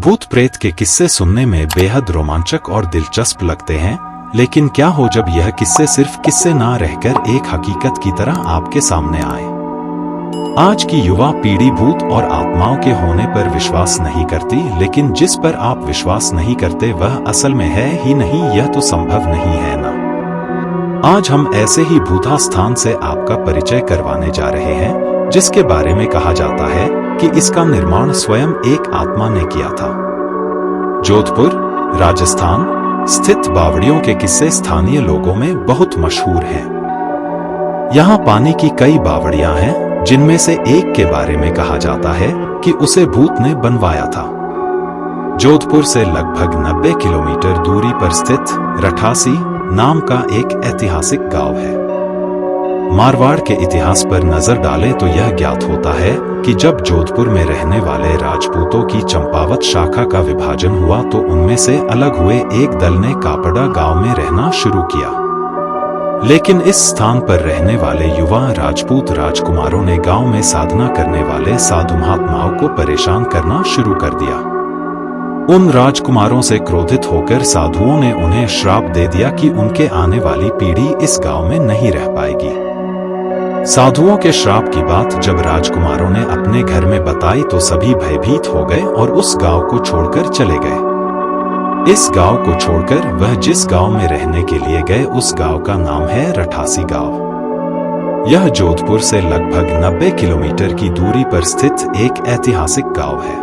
भूत प्रेत के किस्से सुनने में बेहद रोमांचक और दिलचस्प लगते हैं, लेकिन क्या हो जब यह किस्से सिर्फ किस्से ना रहकर एक हकीकत की तरह आपके सामने आए। आज की युवा पीढ़ी भूत और आत्माओं के होने पर विश्वास नहीं करती, लेकिन जिस पर आप विश्वास नहीं करते वह असल में है ही नहीं, यह तो संभव नहीं है ना। आज हम ऐसे ही भूता स्थान से आपका परिचय करवाने जा रहे हैं, जिसके बारे में कहा जाता है कि इसका निर्माण स्वयं एक आत्मा ने किया था। जोधपुर, राजस्थान स्थित बावड़ियों के किस्से स्थानीय लोगों में बहुत मशहूर हैं। यहाँ पानी की कई बावड़ियां हैं, जिनमें से एक के बारे में कहा जाता है कि उसे भूत ने बनवाया था। जोधपुर से लगभग 90 किलोमीटर दूरी पर स्थित रठासी नाम का एक ऐतिहासिक गांव है। मारवाड़ के इतिहास पर नजर डालें तो यह ज्ञात होता है कि जब जोधपुर में रहने वाले राजपूतों की चंपावत शाखा का विभाजन हुआ तो उनमें से अलग हुए एक दल ने कापड़ा गांव में रहना शुरू किया। लेकिन इस स्थान पर रहने वाले युवा राजपूत राजकुमारों ने गांव में साधना करने वाले साधु महात्माओं को परेशान करना शुरू कर दिया। उन राजकुमारों से क्रोधित होकर साधुओं ने उन्हें श्राप दे दिया कि उनके आने वाली पीढ़ी इस गांव में नहीं रह पाएगी। साधुओं के श्राप की बात जब राजकुमारों ने अपने घर में बताई तो सभी भयभीत हो गए और उस गांव को छोड़कर चले गए। इस गांव को छोड़कर वह जिस गांव में रहने के लिए गए उस गांव का नाम है रठासी गांव। यह जोधपुर से लगभग 90 किलोमीटर की दूरी पर स्थित एक ऐतिहासिक गांव है।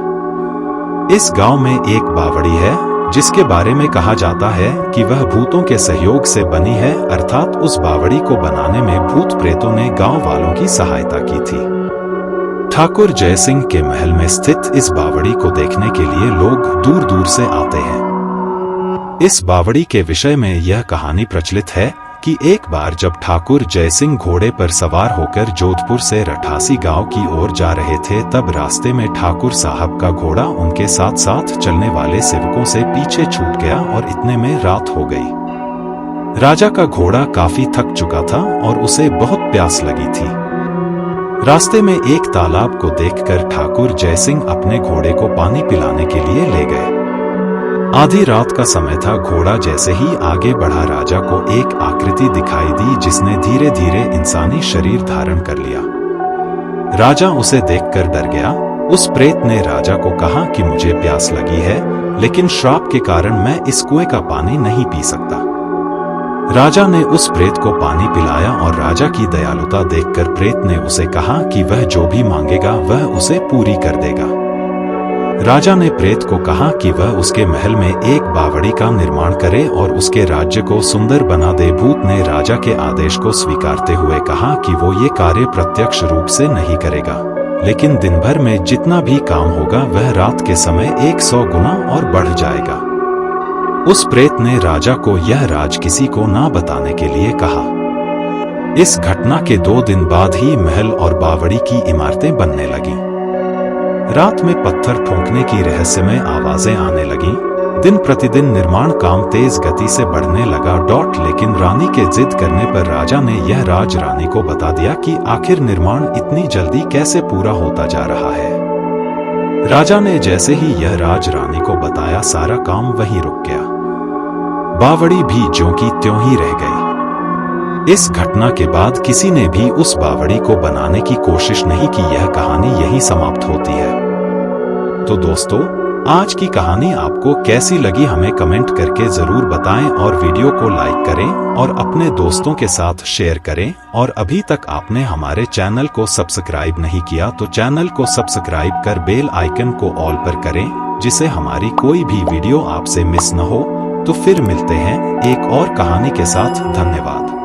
इस गांव में एक बावड़ी है जिसके बारे में कहा जाता है कि वह भूतों के सहयोग से बनी है, अर्थात उस बावड़ी को बनाने में भूत प्रेतों ने गांव वालों की सहायता की थी। ठाकुर जयसिंह के महल में स्थित इस बावड़ी को देखने के लिए लोग दूर दूर से आते हैं। इस बावड़ी के विषय में यह कहानी प्रचलित है कि एक बार जब ठाकुर जयसिंह घोड़े पर सवार होकर जोधपुर से रठासी गांव की ओर जा रहे थे, तब रास्ते में ठाकुर साहब का घोड़ा उनके साथ साथ चलने वाले सेवकों से पीछे छूट गया और इतने में रात हो गई। राजा का घोड़ा काफी थक चुका था और उसे बहुत प्यास लगी थी। रास्ते में एक तालाब को देखकर ठाकुर जयसिंह अपने घोड़े को पानी पिलाने के लिए ले गए। आधी रात का समय था। घोड़ा जैसे ही आगे बढ़ा राजा को एक आकृति दिखाई दी जिसने धीरे धीरे इंसानी शरीर धारण कर लिया। राजा उसे देखकर डर गया। उस प्रेत ने राजा को कहा कि मुझे प्यास लगी है, लेकिन श्राप के कारण मैं इस कुएं का पानी नहीं पी सकता। राजा ने उस प्रेत को पानी पिलाया और राजा की दयालुता देखकर प्रेत ने उसे कहा कि वह जो भी मांगेगा वह उसे पूरी कर देगा। राजा ने प्रेत को कहा कि वह उसके महल में एक बावड़ी का निर्माण करे और उसके राज्य को सुंदर बना दे। भूत ने राजा के आदेश को स्वीकारते हुए कहा कि वो ये कार्य प्रत्यक्ष रूप से नहीं करेगा, लेकिन दिन भर में जितना भी काम होगा वह रात के समय 100 गुना और बढ़ जाएगा। उस प्रेत ने राजा को यह राज किसी को ना बताने के लिए कहा। इस घटना के 2 दिन बाद ही महल और बावड़ी की इमारतें बनने लगीं। रात में पत्थर ठोंकने की रहस्यमय आवाजें आने लगीं। दिन प्रतिदिन निर्माण काम तेज गति से बढ़ने लगा। लेकिन रानी के जिद करने पर राजा ने यह राज रानी को बता दिया कि आखिर निर्माण इतनी जल्दी कैसे पूरा होता जा रहा है। राजा ने जैसे ही यह राज रानी को बताया, सारा काम वहीं रुक गया। बावड़ी भी ज्यों की त्यों ही रह गई। इस घटना के बाद किसी ने भी उस बावड़ी को बनाने की कोशिश नहीं की। यह कहानी यहीं समाप्त होती है। तो दोस्तों, आज की कहानी आपको कैसी लगी हमें कमेंट करके जरूर बताएं और वीडियो को लाइक करें और अपने दोस्तों के साथ शेयर करें। और अभी तक आपने हमारे चैनल को सब्सक्राइब नहीं किया तो चैनल को सब्सक्राइब कर बेल आइकन को ऑल पर करें, जिससे हमारी कोई भी वीडियो आपसे मिस न हो। तो फिर मिलते हैं एक और कहानी के साथ। धन्यवाद।